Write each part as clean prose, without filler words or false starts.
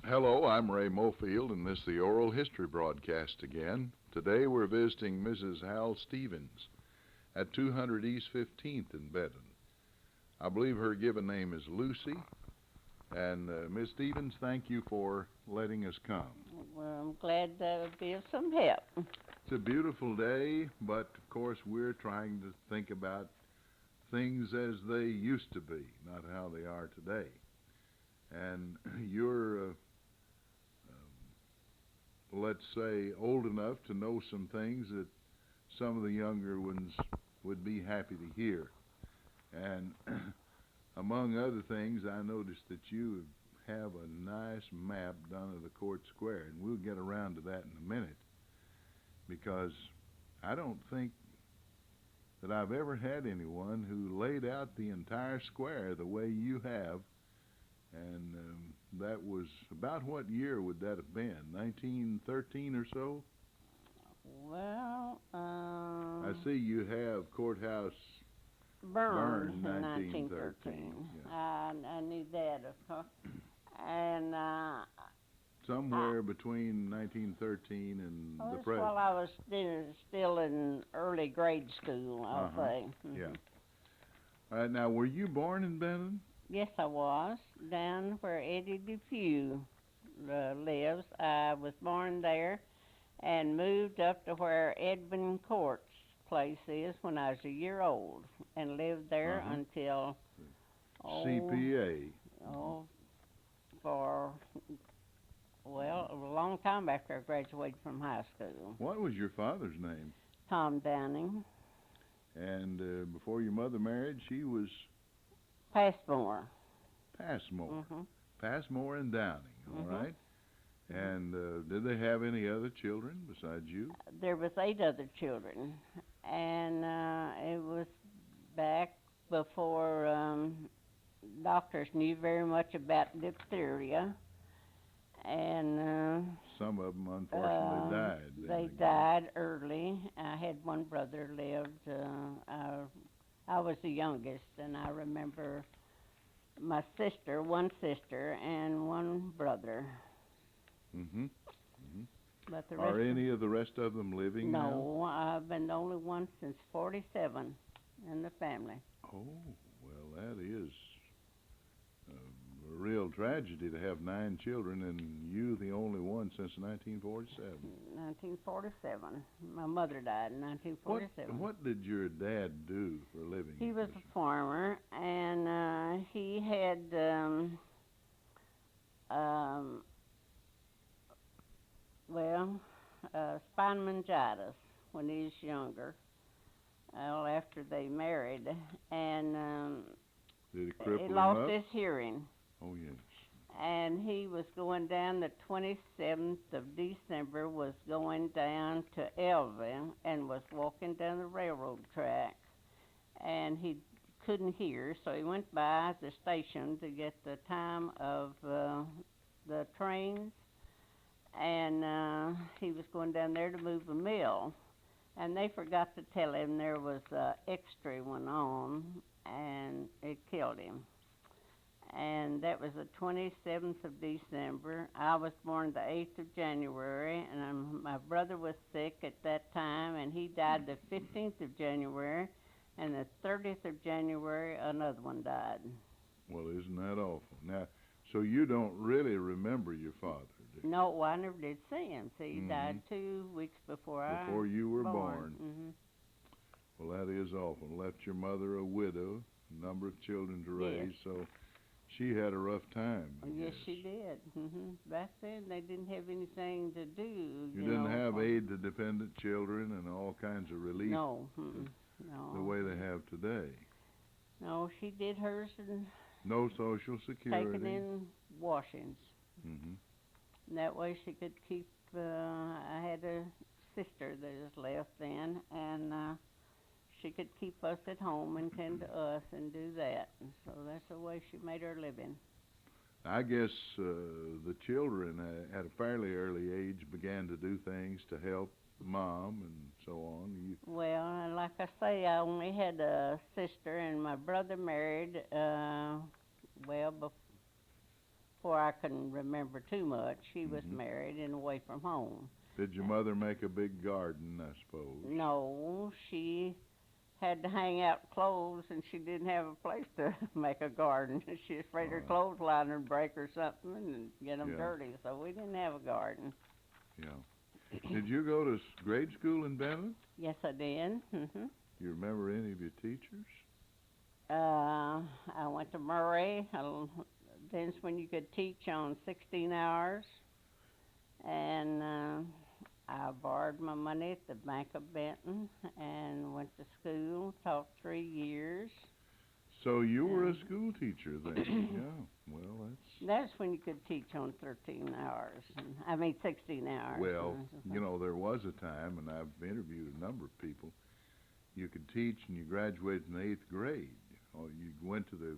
Hello, I'm Ray Mofield, and this is the Oral History broadcast again. Today we're visiting Mrs. Hal Stevens at 200 East 15th in Benton. I believe her given name is Lucy. And Miss Stevens, thank you for letting us come. Well, I'm glad to be of some help. It's a beautiful day, but of course we're trying to think about things as they used to be, not how they are today. And you're let's say, old enough to know some things that some of the younger ones would be happy to hear. And among other things, I noticed that you have a nice map done of the court square, and we'll get around to that in a minute, because I don't think that I've ever had anyone who laid out the entire square the way you have. And that was about what year would that have been? 1913 or so? Well, I see you have courthouse burned in 1913. Yeah. I knew that, of course. And somewhere between 1913 and the present. While I was still in early grade school, I'll say. Yeah. All right, now, were you born in Benton? Yes, I was, down where Eddie DePew lives. I was born there and moved up to where Edwin Court's place is when I was a year old, and lived there until CPA. For a long time after I graduated from high school. What was your father's name? Tom Downing. And before your mother married, she was? Passmore. Passmore. Passmore and Downing, all right. And did they have any other children besides you? There was 8 other children, and it was back before doctors knew very much about diphtheria, and some of them unfortunately died. They died early. I had one brother lived. I was the youngest, and I remember my sister, one sister, and one brother. But the rest Are any of the rest of them living now? No, I've been the only one since 47 in the family. Oh, well, that is a real tragedy to have 9 children and you the only one since 1947. 1947. My mother died in 1947. What did your dad do for a living? He was a farmer, and he had spinal meningitis when he was younger. After they married, and did it cripple he lost him up? his hearing. Oh, yes. And he was going down the 27th of December, was going down to Elvin, and was walking down the railroad track. And he couldn't hear, so he went by the station to get the time of the trains. And he was going down there to move a mill. And they forgot to tell him there was an X-ray one on, and it killed him. And that was the 27th of December. I was born the 8th of January, and my brother was sick at that time, and he died the 15th of January, and the 30th of January, another one died. Well, isn't that awful? Now, so you don't really remember your father, do you? No, I never did see him. See, he died 2 weeks before you were born. Mm-hmm. Well, that is awful. Left your mother a widow, a number of children to raise, Yes. so she had a rough time. Yes, she did. Back then, they didn't have anything to do. You didn't have aid to dependent children and all kinds of relief. No, no. The way they have today. No, she did hers and No Social Security. taken in washings. Mm-hmm. And that way she could keep, I had a sister that was left then, and she could keep us at home and tend to us and do that. And so that's the way she made her living. I guess the children at a fairly early age began to do things to help Mom and so on. Well, like I say, I only had a sister, and my brother married, before I can remember too much, she was Mhm. married and away from home. Did your mother make a big garden, I suppose? No, she had to hang out clothes, and she didn't have a place to make a garden. She was afraid her clothesline would break or something and get them Yeah. dirty, so we didn't have a garden. Yeah. Did you go to grade school in Benton? Yes, I did. You remember any of your teachers? I went to Murray. Then's when you could teach on 16 hours. And I borrowed my money at the Bank of Benton and went to school, taught 3 years. So you were a school teacher then? Yeah. Well, That's when you could teach on 13 hours. 16 hours. well, you know, there was a time, and I've interviewed a number of people, you could teach and you graduated in the 8th grade. Or you went to the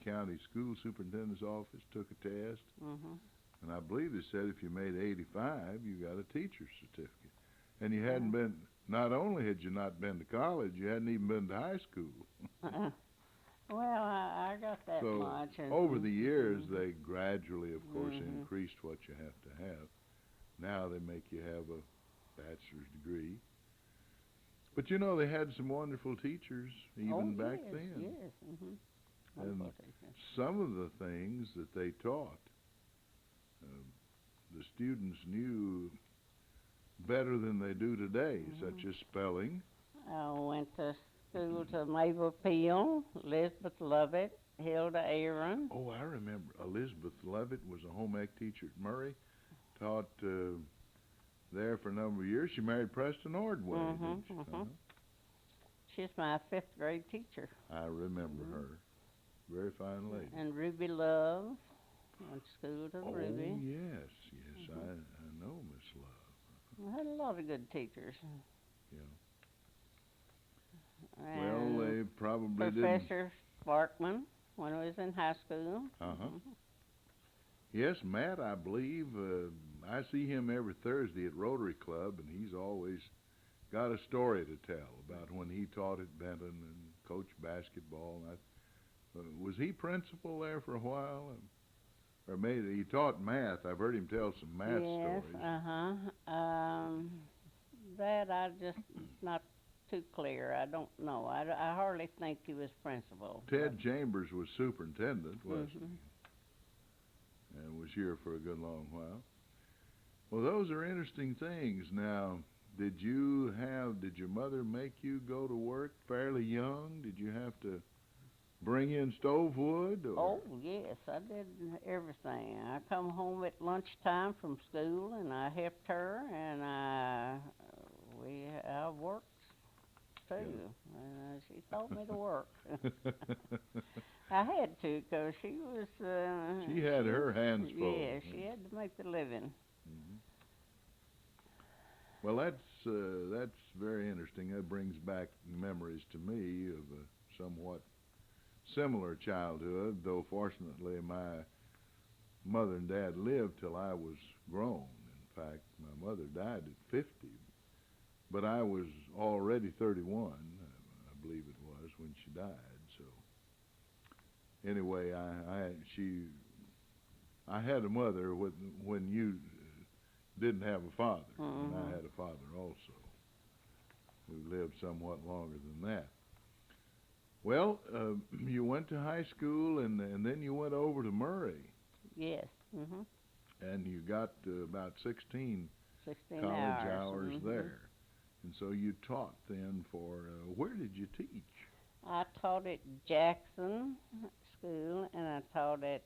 county school superintendent's office, took a test, and I believe they said if you made 85, you got a teacher's certificate. And you hadn't been, not only had you not been to college, you hadn't even been to high school. Well, I got that So much. And, over the years, they gradually, of course, increased what you have to have. Now they make you have a bachelor's degree. But you know, they had some wonderful teachers even back then. Yes, And some of the things that they taught, the students knew better than they do today, such as spelling. I went to school to Ray Mofield, Elizabeth Lovett, Hilda Aaron. Oh, I remember. Elizabeth Levitt was a home ec teacher at Murray, taught there for a number of years. She married Preston Ordway, didn't she? She's my 5th grade teacher. I remember her. Very fine lady. And Ruby Love, went to school to Ruby. Oh, yes, I know Miss Love. I had a lot of good teachers. Yeah. And Well, they probably Professor Sparkman, when I was in high school. Yes, Matt, I believe, I see him every Thursday at Rotary Club, and he's always got a story to tell about when he taught at Benton and coached basketball. And was he principal there for a while? Or maybe he taught math. I've heard him tell some math stories. Yes, that I just not too clear. I don't know. I hardly think he was principal. Ted Chambers was superintendent, wasn't he? And was here for a good long while. Well, those are interesting things. Now, did your mother make you go to work fairly young? Did you have to bring in stove wood? Or? Oh, yes, I did everything. I come home at lunchtime from school, and I helped her, and I worked too. Yeah. She taught me to work. I had to, because she was... she had her hands full. Yeah, she had to make the living. Well, that's very interesting. That brings back memories to me of a somewhat similar childhood, though fortunately my mother and dad lived till I was grown. In fact, my mother died at 50, but I was already 31, I believe it was, when she died. So anyway, I had a mother when you didn't have a father, and I had a father also, who lived somewhat longer than that. Well, you went to high school, and then you went over to Murray. Yes. And you got about 16 college hours there. And so you taught then for, where did you teach? I taught at Jackson School, and I taught at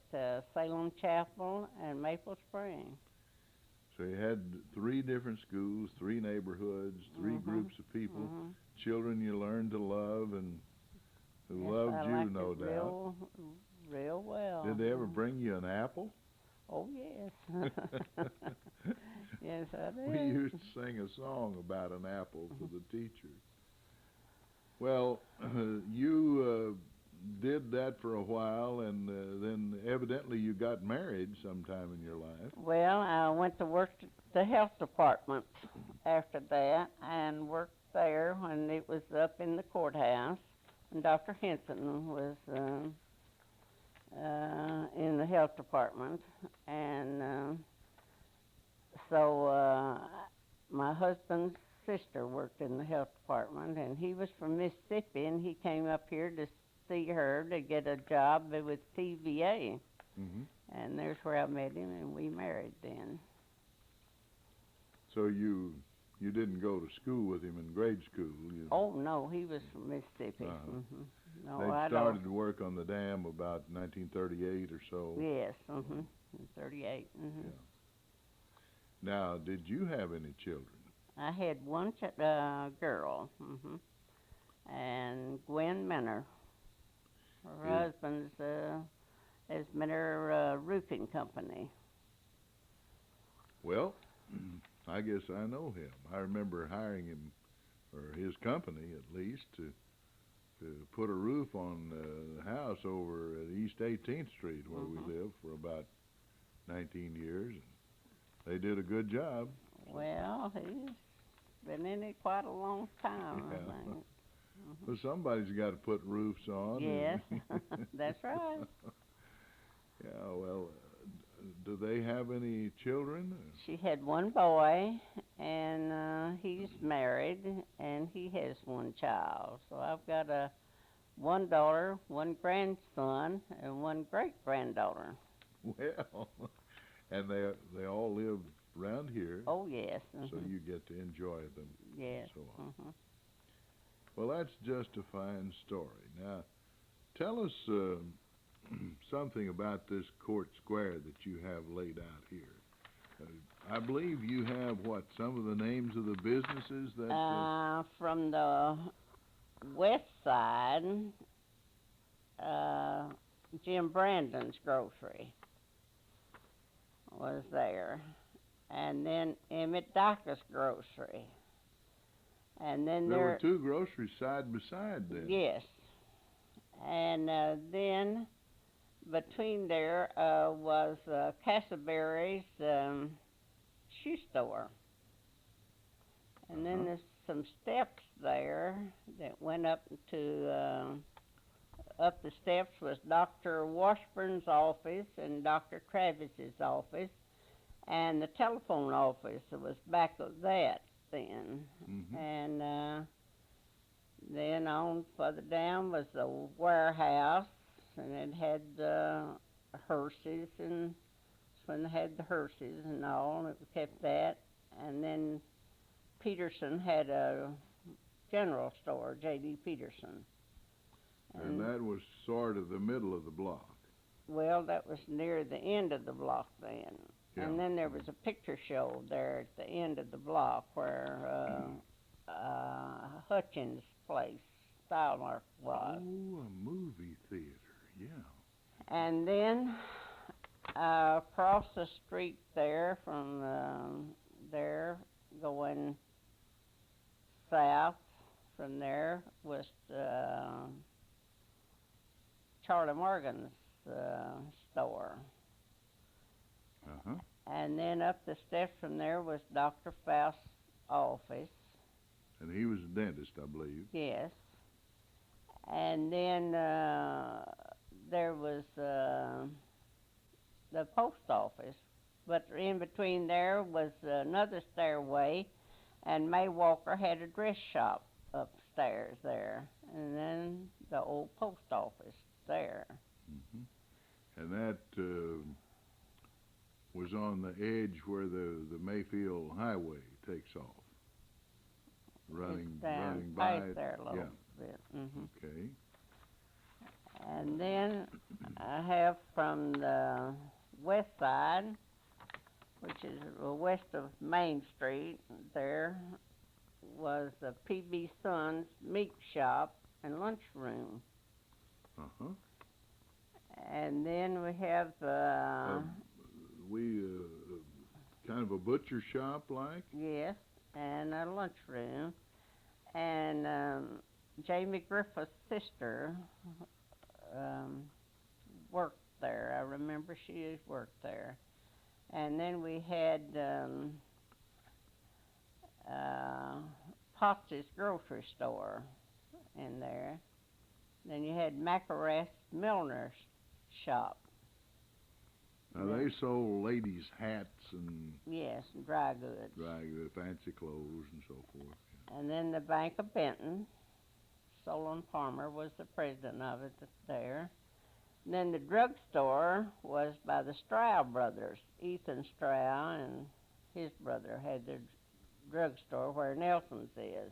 Salem Chapel and Maple Spring. So you had 3 different schools, 3 neighborhoods, 3 groups of people, children you learned to love and who loved you, no doubt. Real well. Did they ever bring you an apple? Oh, yes. Yes, I did. We used to sing a song about an apple to the teachers. Well, you did that for a while, and then evidently you got married sometime in your life. Well, I went to work at the health department after that, and worked there when it was up in the courthouse. And Dr. Henson was in the health department, and so my husband's sister worked in the health department, and he was from Mississippi, and he came up here to see her to get a job with TVA, and there's where I met him, and we married then. So you didn't go to school with him in grade school? Oh, no, he was from Mississippi. No, they I started to work on the dam about 1938 or so? Yes, in 38. Yeah. Now, did you have any children? I had one girl, and Gwen Minner. Her husband's has Minner Roofing Company. Well, I guess I know him. I remember hiring him, or his company at least, to put a roof on the house over at East 18th Street where we lived for about 19 years. And they did a good job. Well, he's been in it quite a long time, I think. Well, somebody's got to put roofs on. Yes, that's right. Yeah, well, do they have any children? She had one boy, and he's married, and he has one child. So I've got one daughter, one grandson, and one great-granddaughter. Well, and they all live around here. Oh, yes. So you get to enjoy them. Yes. So on. Well, that's just a fine story. Now, tell us something about this court square that you have laid out here. I believe you have, some of the names of the businesses that... From the west side, Jim Brandon's Grocery was there. And then Emmett Dacus Grocery. And then there were two groceries side by side then. Yes. And then between there was Castleberry's shoe store. And then there's some steps there that went up to, up the steps was Dr. Washburn's office and Dr. Travis's office, and the telephone office was back of that then. And then on further down was the warehouse, and it had hearses, and when they had the hearses and all, it kept that. And then Peterson had a general store, J.D. Peterson. And that was sort of the middle of the block. Well, that was near the end of the block then. Yeah. And then there was a picture show there at the end of the block where Hutchins' place, Stylemark, was. Oh, a movie theater, yeah. And then across the street there from there going south from there was Charlie Morgan's store. And then up the steps from there was Dr. Faust's office. And he was a dentist, I believe. Yes. And then there was the post office. But in between there was another stairway, and May Walker had a dress shop upstairs there. And then the old post office there. And that was on the edge where the Mayfield Highway takes off, running by it. There a little bit. Okay. And then I have from the west side, which is west of Main Street, there was the P.B. Son's meat shop and lunchroom. And then we have kind of a butcher shop like? Yes, and a lunchroom. And Jamie Griffith's sister worked there. I remember she has worked there. And then we had Potts's grocery store in there. Then you had Macarath's Milner's shop. Now, they sold ladies' hats and Yes, dry goods. fancy clothes and so forth. And then the Bank of Benton, Solon Palmer was the president of it there. And then the drugstore was by the Stroud brothers. Ethan Stroud and his brother had their drugstore where Nelson's is.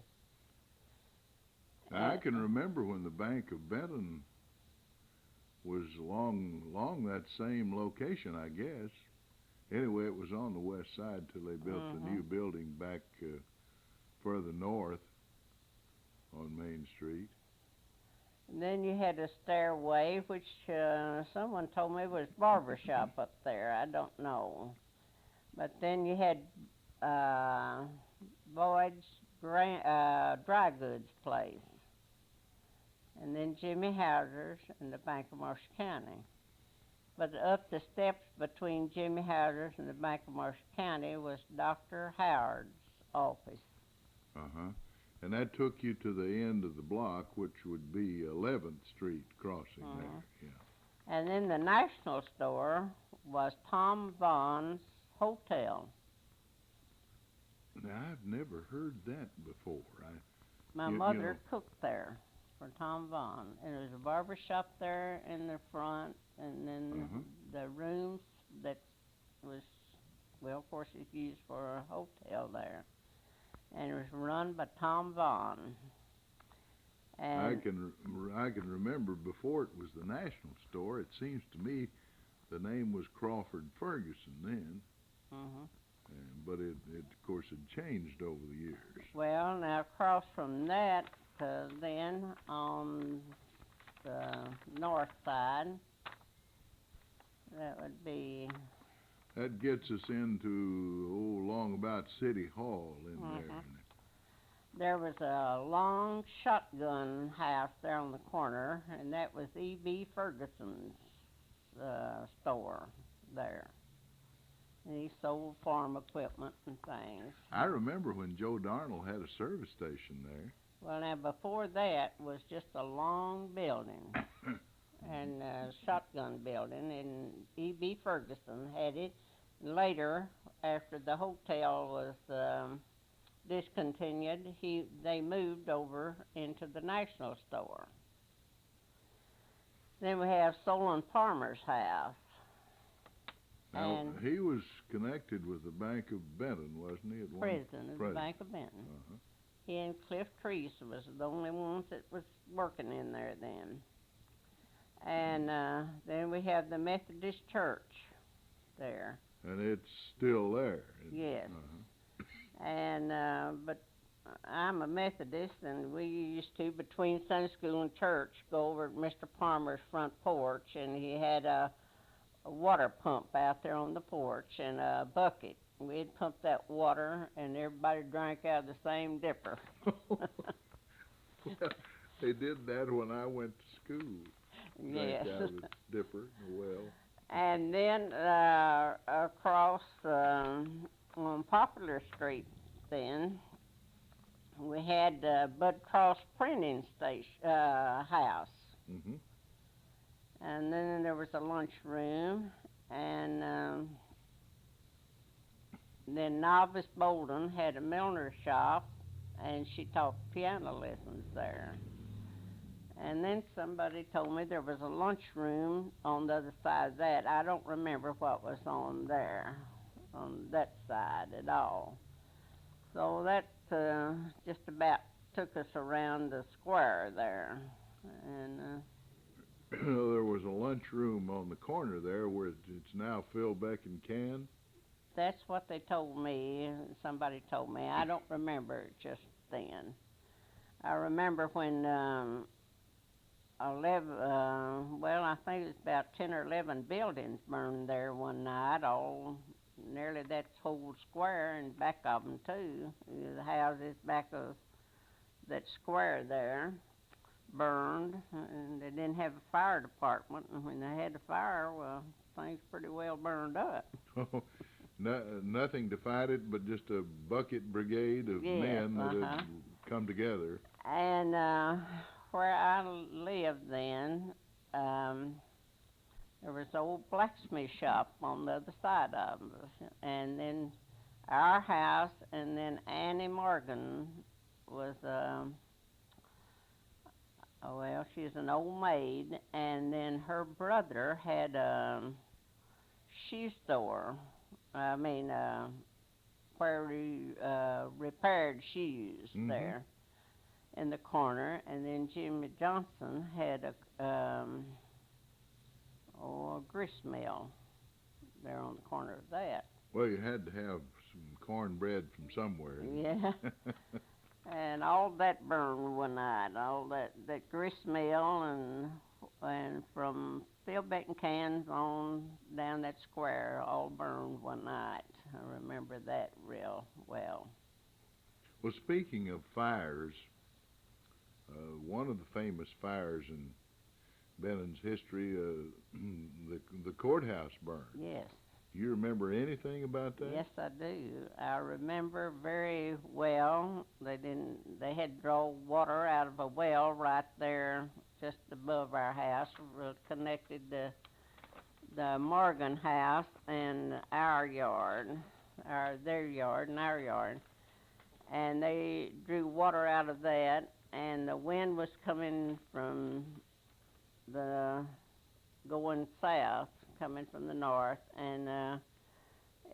Now, I can remember when the Bank of Benton was along that same location, I guess. Anyway, it was on the west side till they built the new building back further north on Main Street. And then you had a stairway, which someone told me was barber shop up there. I don't know. But then you had Boyd's dry goods place. And then Jimmy Hauser's and the Bank of Marshall County. But up the steps between Jimmy Hauser's and the Bank of Marshall County was Dr. Howard's office. Uh-huh. And that took you to the end of the block, which would be 11th Street crossing there. Yeah. And then the National Store was Tom Vaughn's hotel. Now, I've never heard that before. My mother cooked there for Tom Vaughn. And there was a barber shop there in the front, and then the rooms that was, well, of course, it's used for a hotel there. And it was run by Tom Vaughn. And I can remember before it was the National Store. It seems to me the name was Crawford Ferguson then. But it of course had changed over the years. Well, now across from that, then on the north side, that would be. That gets us into long about City Hall in there. There was a long shotgun house there on the corner, and that was E.B. Ferguson's store there. And he sold farm equipment and things. I remember when Joe Darnell had a service station there. Well, now before that was just a long building and a shotgun building, and E.B. Ferguson had it. Later, after the hotel was discontinued, they moved over into the National Store. Then we have Solon Palmer's house. Now, And he was connected with the Bank of Benton, wasn't he? president of the Bank of Benton. He and Cliff Treese was the only ones that was working in there then. And then we have the Methodist Church there. And it's still there. Yes. And but I'm a Methodist, and we used to, between Sunday school and church, go over to Mr. Palmer's front porch, and he had a water pump out there on the porch and a bucket. We'd pump that water, and everybody drank out of the same dipper. Well, they did that when I went to school. Yes. Drank out of the dipper, the well. And then across on Popular Street, then we had Bud Cross Printing Station house. And then there was a lunchroom, and then Novice Bolden had a milliner's shop, and she taught piano lessons there. And then somebody told me there was a lunchroom on the other side of that. I don't remember what was on there, on that side at all. So that just about took us around the square there. And there was a lunchroom on the corner there where it's now Phil Beck and Can. that's what they told me. Somebody told me. I don't remember it just then. I remember when 11, well, I think it was about 10 or 11 buildings burned there one night, all nearly that whole square and back of them too. The houses back of that square there burned, and they didn't have a fire department, and when they had the fire, well, things pretty well burned up. Nothing to fight it but just a bucket brigade of men that had come together. And where I lived then, There was an old blacksmith shop on the other side of us, and then our house, and then Annie Morgan was, well, she's an old maid, and then her brother had a shoe store. I mean, where he repaired shoes there in the corner, and then Jimmy Johnson had a grist mill there on the corner of that. Well, you had to have some cornbread from somewhere. Yeah. And all that burned one night, all that grist mill, and from Phil Benton cans on down that square, all burned one night. I remember that real well. Well, speaking of fires, one of the famous fires in Benton's history, the courthouse burned. Yes. You remember anything about that? Yes, I do. I remember very well. They had to draw water out of a well right there just above our house, connected the Morgan house and our yard, their yard and our yard. And they drew water out of that, and the wind was coming from going south, coming from the north, and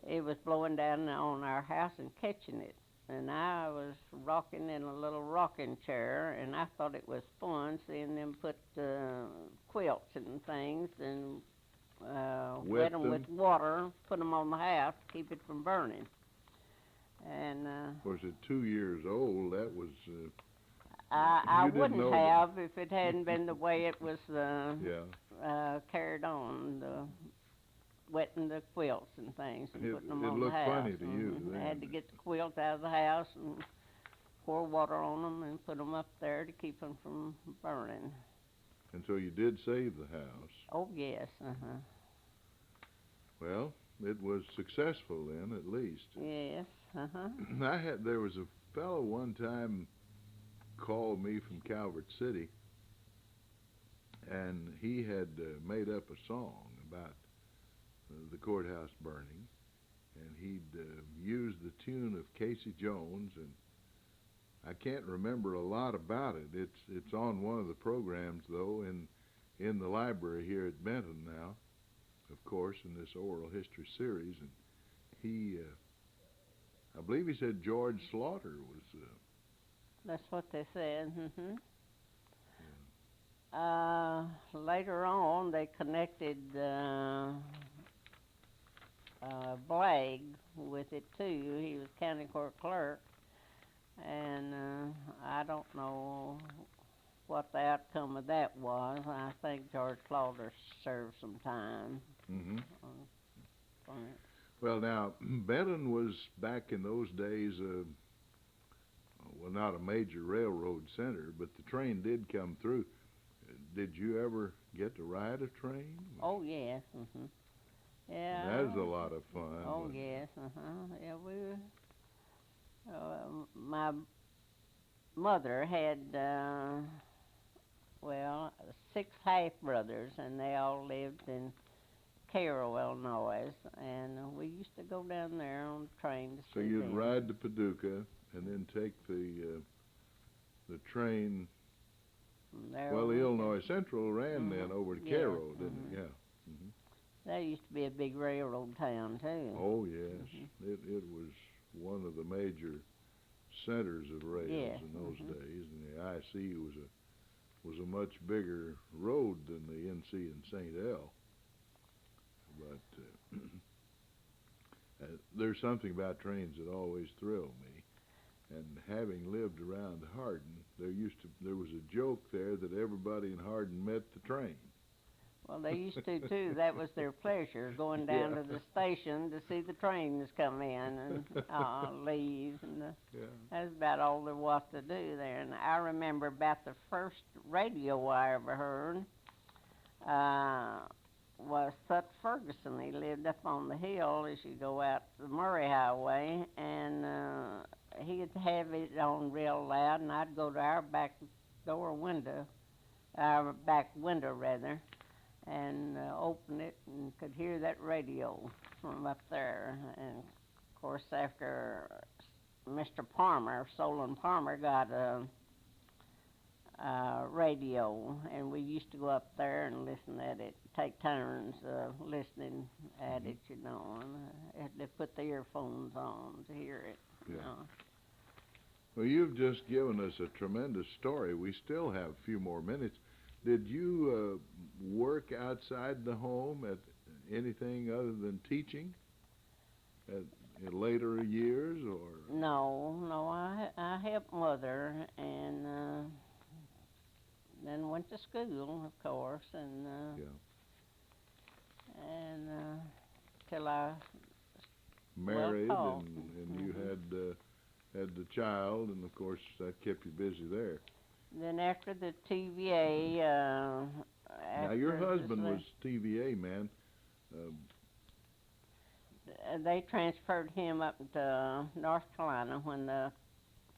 it was blowing down on our house and catching it. And I was rocking in a little rocking chair, and I thought it was fun seeing them put quilts and things and wet them with water, put them on the house to keep it from burning. And was it 2 years old? That was. I wouldn't have if it hadn't been the way it was carried on, wetting the quilts and things and putting them on the house. It looked funny to you then. I had to get the quilts out of the house and pour water on them and put them up there to keep them from burning. And so you did save the house. Oh, yes, Well, it was successful then, at least. Yes, There was a fellow one time called me from Calvert City, and he had made up a song about the courthouse burning, and he'd used the tune of Casey Jones, and I can't remember a lot about it. It's on one of the programs, though, in the library here at Benton now, of course, in this oral history series. And he, I believe he said George Slaughter was. That's what they said. Later on, they connected Blagg with it too. He was county court clerk, and I don't know what the outcome of that was. I think George Slaughter served some time. Well, now Benton was back in those days. Well, not a major railroad center, but the train did come through. Did you ever get to ride a train? Oh, yes. Yeah. That was a lot of fun. Oh, yes. Yeah, my mother had, 6 half-brothers, and they all lived in Cairo, Illinois, and we used to go down there on the train to see So you'd them. ride to Paducah and then take the train. Well, the Illinois Central ran then over to Cairo, didn't it? Yeah. That used to be a big railroad town too. Oh yes, it was one of the major centers of rails in those days, and the IC was a much bigger road than the NC in St. L. But there's something about trains that always thrill me. And having lived around Hardin, there was a joke there that everybody in Hardin met the train. Well, they used to too. That was their pleasure, going down to the station to see the trains come in and leave. And that's about all there was to do there. And I remember about the first radio I ever heard was Sut Ferguson. He lived up on the hill as you go out the Murray Highway, and he'd have it on real loud, and I'd go to our back window rather, and opened it and could hear that radio from up there. And of course, after Mr. Palmer, Solon Palmer, got a radio, and we used to go up there and listen at it, take turns listening at it, you know, and had to put the earphones on to hear it. Yeah. You know. Well, you've just given us a tremendous story. We still have a few more minutes. Did you work outside the home at anything other than teaching in later years, or? No, I helped Mother, and then went to school, of course, and Yeah. and till I Married, well, and you had the child, and of course that kept you busy there. then after the TVA. Now your after husband the- was TVA, man. They transferred him up to North Carolina when the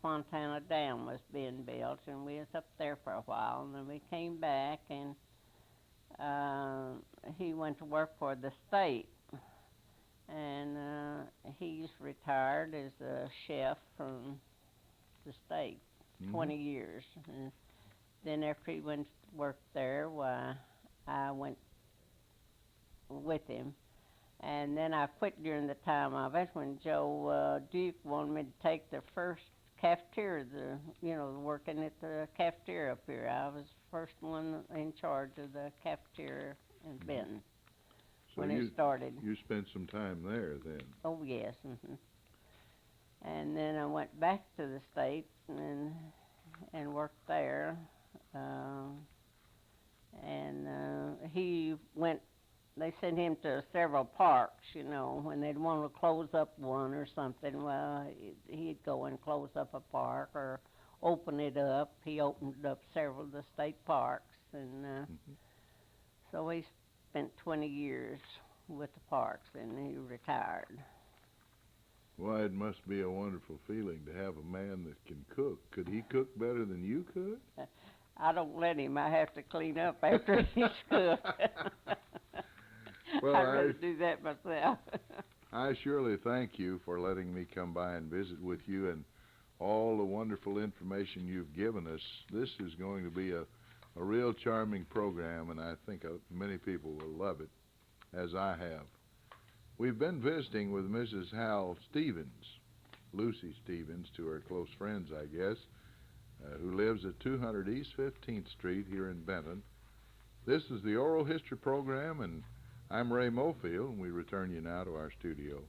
Fontana Dam was being built, and we was up there for a while, and then we came back, and he went to work for the state, and he's retired as a chef from the state, 20 years. And then after he went to work there, why, I went with him. And then I quit during the time of it when Joe Duke wanted me to take the first cafeteria, working at the cafeteria up here. I was the first one in charge of the cafeteria in Benton So when you, it started. You spent some time there then. Oh, yes. And then I went back to the state and worked there. He went. They sent him to several parks, when they'd want to close up one or something. Well, he'd go and close up a park or open it up. He opened up several of the state parks, and so he spent 20 years with the parks, and he retired. Well, it must be a wonderful feeling to have a man that can cook. Could he cook better than you could? I don't let him. I have to clean up after he's cooked. Well, I'd rather do that myself. I surely thank you for letting me come by and visit with you and all the wonderful information you've given us. This is going to be a real charming program, and I think many people will love it, as I have. We've been visiting with Mrs. Hal Stevens, Lucy Stevens, to her close friends, I guess, who lives at 200 East 15th Street here in Benton. This is the Oral History Program, and I'm Ray Mofield, and we return you now to our studio.